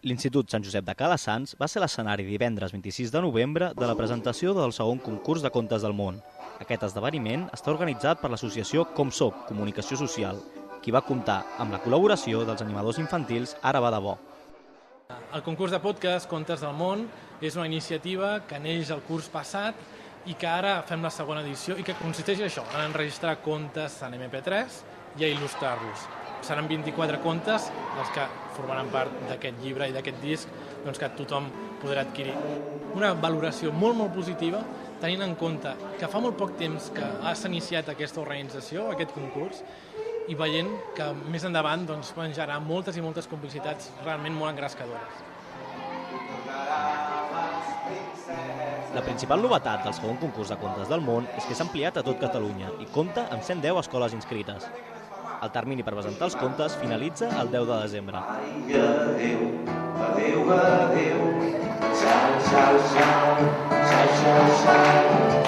L'Institut Sant Josep de Calassanç va ser l'escenari divendres 26 de novembre de la presentació del segon concurs de contes del món. Aquest esdeveniment està organitzat per l'associació Com Soc, Comunicació Social, qui va comptar amb la col·laboració dels animadors infantils Ara va de bo. El concurs de podcast Contes del món és una iniciativa que neix el curs passat i que ara fem la segona edició i que consisteix en això, en enregistrar contes en MP3 i a il·lustrar-los. Seran 24 contes, els que formaran part d'aquest llibre i d'aquest disc, doncs que tothom podrà adquirir. Una valoració molt positiva, tenint en compte que fa molt poc temps que s'ha iniciat aquesta organització, aquest concurs, i veient que més endavant doncs, generar moltes i moltes complicitats realment molt engrescadores. La principal novetat del segon concurs de contes del món és que s'ha ampliat a tot Catalunya i compta amb 110 escoles inscrites. El termini per presentar els contes finalitza el 10 de desembre. Adéu, adéu, adéu, xau, xau, xau, xau, xau, xau.